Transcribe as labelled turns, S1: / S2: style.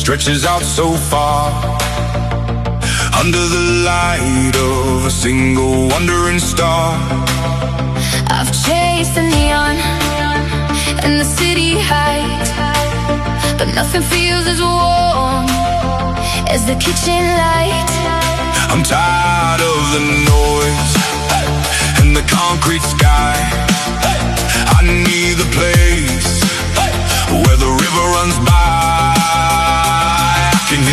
S1: stretches out so far, under the light of a single wandering star.
S2: I've chased the neon and the city height, but nothing feels as warm as the kitchen light.
S1: I'm tired of the noise and the concrete sky. I need the place where the river runs by. I can hear